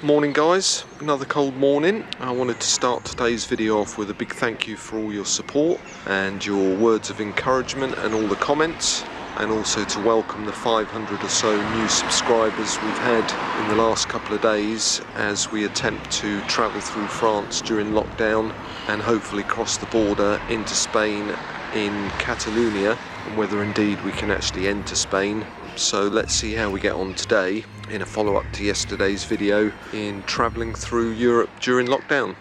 Morning guys, another cold morning. I wanted to start today's video off with a big thank you for all your support and your words of encouragement and all the comments, and also to welcome the 500 or so new subscribers we've had in the last couple of days as we attempt to travel through France during lockdown and hopefully cross the border into Spain in Catalonia, and whether indeed we can actually enter Spain. So let's see how we get on today in a follow-up to yesterday's video in travelling through Europe during lockdown.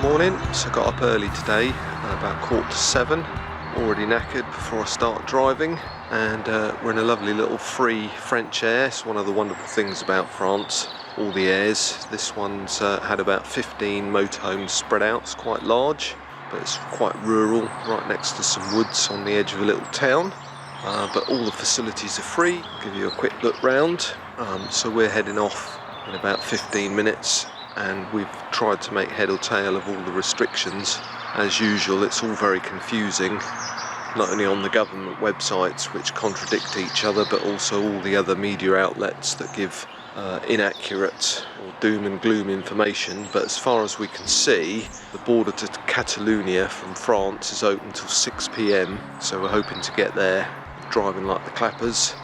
Morning, so got up early today, about 7:15, already knackered before I start driving, and we're in a lovely little free French air. It's one of the wonderful things about France. All the airs. This one's had about 15 motorhomes spread out. It's quite large, but it's quite rural, right next to some woods on the edge of a little town. But all the facilities are free. Give you a quick look round. So we're heading off in about 15 minutes, and we've tried to make head or tail of all the restrictions. As usual, it's all very confusing, not only on the government websites, which contradict each other, but also all the other media outlets that give inaccurate or doom and gloom information. But as far as we can see, the border to Catalonia from France is open till 6 p.m, so we're hoping to get there driving like the clappers,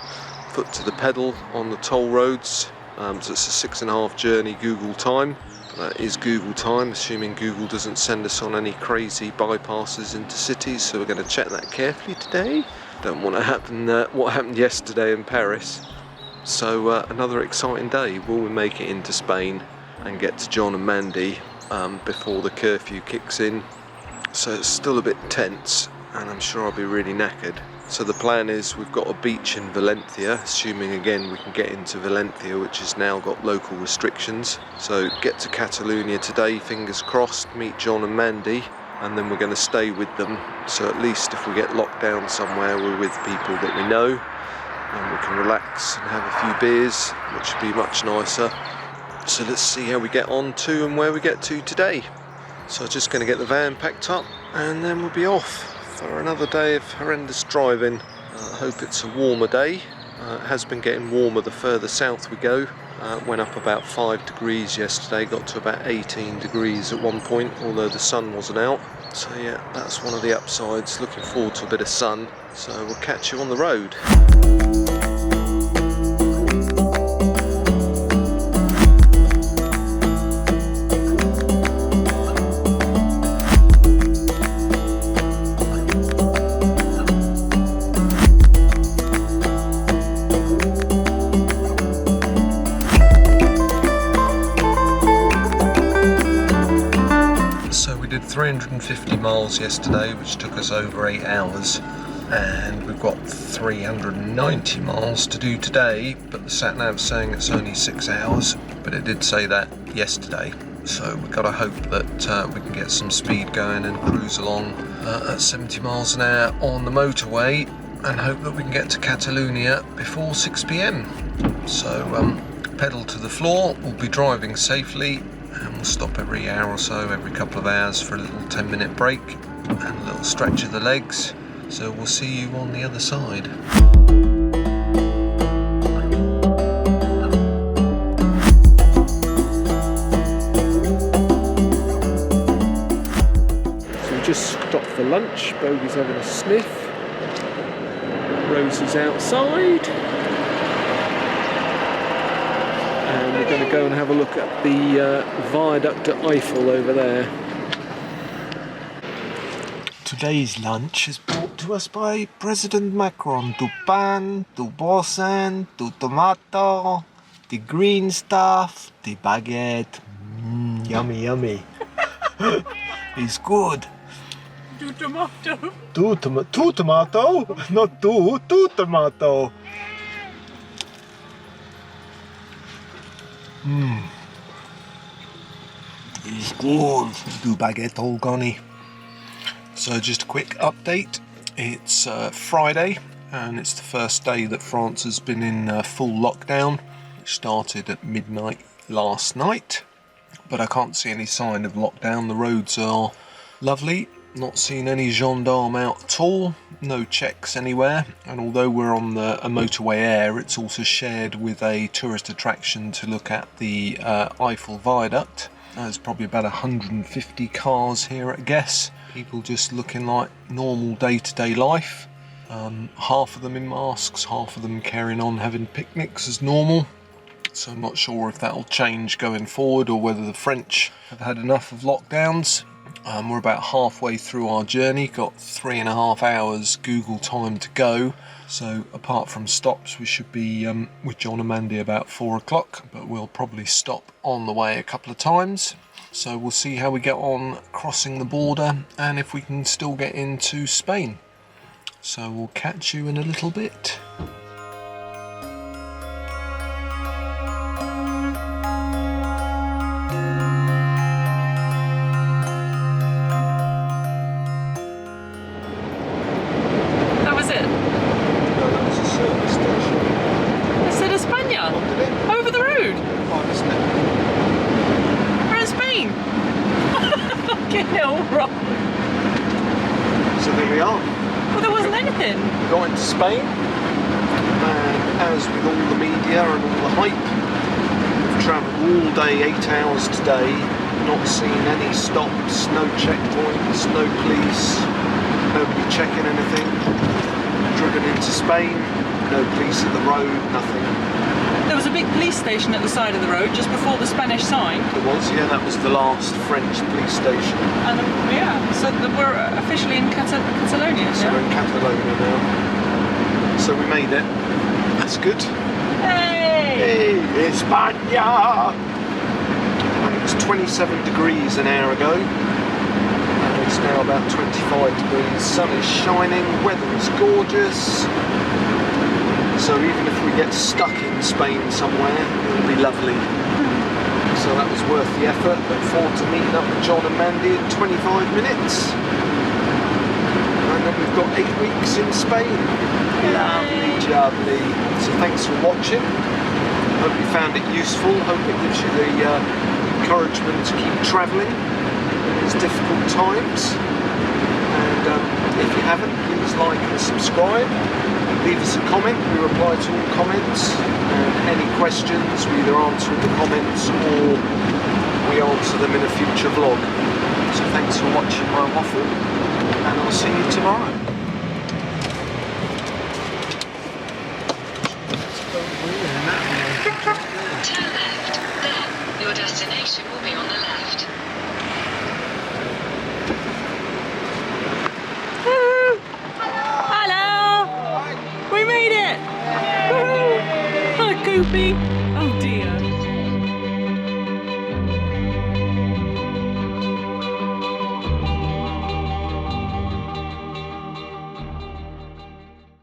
foot to the pedal on the toll roads. So it's a 6.5 journey Google time. That is Google time, assuming Google doesn't send us on any crazy bypasses into cities, so we're going to check that carefully today. Don't want to happen what happened yesterday in Paris. So another exciting day. Will we make it into Spain and get to John and Mandy before the curfew kicks in? So it's still a bit tense, and I'm sure I'll be really knackered. So the plan is we've got a beach in Valencia, assuming again we can get into Valencia, which has now got local restrictions. So get to Catalonia today, fingers crossed, meet John and Mandy, and then we're going to stay with them. So at least if we get locked down somewhere, we're with people that we know, and we can relax and have a few beers, which would be much nicer. So let's see how we get on to and where we get to today. So I'm just going to get the van packed up, and then we'll be off for another day of horrendous driving. I hope it's a warmer day. It has been getting warmer the further south we go. Went up about 5 degrees yesterday, got to about 18 degrees at one point, although the sun wasn't out. So yeah, that's one of the upsides. Looking forward to a bit of sun. So we'll catch you on the road. So we did 350 miles yesterday, which took us over 8 hours. And we've got 390 miles to do today, but the satnav's saying it's only 6 hours, but it did say that yesterday. So we've got to hope that we can get some speed going and cruise along at 70 miles an hour on the motorway, and hope that we can get to Catalonia before 6 p.m. So pedal to the floor, we'll be driving safely, and we'll stop every hour or so, every couple of hours, for a little 10-minute break and a little stretch of the legs. So we'll see you on the other side. So we just stopped for lunch. Bogey's having a sniff. Rosie's outside. And we're going to go and have a look at the viaduct at Eiffel over there. Today's lunch is brought to us by President Macron. To pan, to boursin, to tomato, the green stuff, the baguette. Yummy, yummy. It's good. Two tomato. Two tomato? Not two tomato. It's good. Do baguette all gone. So just a quick update. It's Friday, and it's the first day that France has been in full lockdown. It started at midnight last night, but I can't see any sign of lockdown. The roads are Lovely. Not seen any gendarme out at all, no checks anywhere, and although we're on a motorway air, it's also shared with a tourist attraction to look at the Eiffel Viaduct. There's probably about 150 cars here at guess, people just looking like normal day-to-day life. Half of them in masks, half of them carrying on having picnics as normal. So I'm not sure if that'll change going forward or whether the French have had enough of lockdowns. We're about halfway through our journey, got 3.5 hours Google time to go. So apart from stops, we should be with John and Mandy about 4 o'clock, but we'll probably stop on the way a couple of times. So we'll see how we get on crossing the border and if we can still get into Spain. So we'll catch you in a little bit. So there we are. Well, there wasn't anything. We got into Spain, and as with all the media and all the hype, we've travelled all day, 8 hours today, not seen any stops, no checkpoints, no police, nobody checking anything. Driven into Spain, no police at the road, nothing. There was a big police station at the side of the road just before the Spanish sign. There was, yeah, that was the last French police station. And yeah, so we're officially in Catalonia now. So we're in Catalonia now. So we made it. That's good. Hey! Hey, España! And it was 27 degrees an hour ago. And it's now about 25 degrees. Sun is shining, weather is gorgeous. So even if we get stuck in Spain somewhere, it'll be lovely. So that was worth the effort. Look forward to meeting up with John and Mandy in 25 minutes. And then we've got 8 weeks in Spain. Lovely, lovely. So thanks for watching. Hope you found it useful. Hope it gives you the encouragement to keep travelling in these difficult times. And if you haven't, please like and subscribe. Leave us a comment, we reply to all comments, and any questions we either answer in the comments or we answer them in a future vlog. So thanks for watching my waffle, and I'll see you tomorrow. Turn left, then your destination will be on the left. Hello! We made it! Woohoo! Hi, Goopy!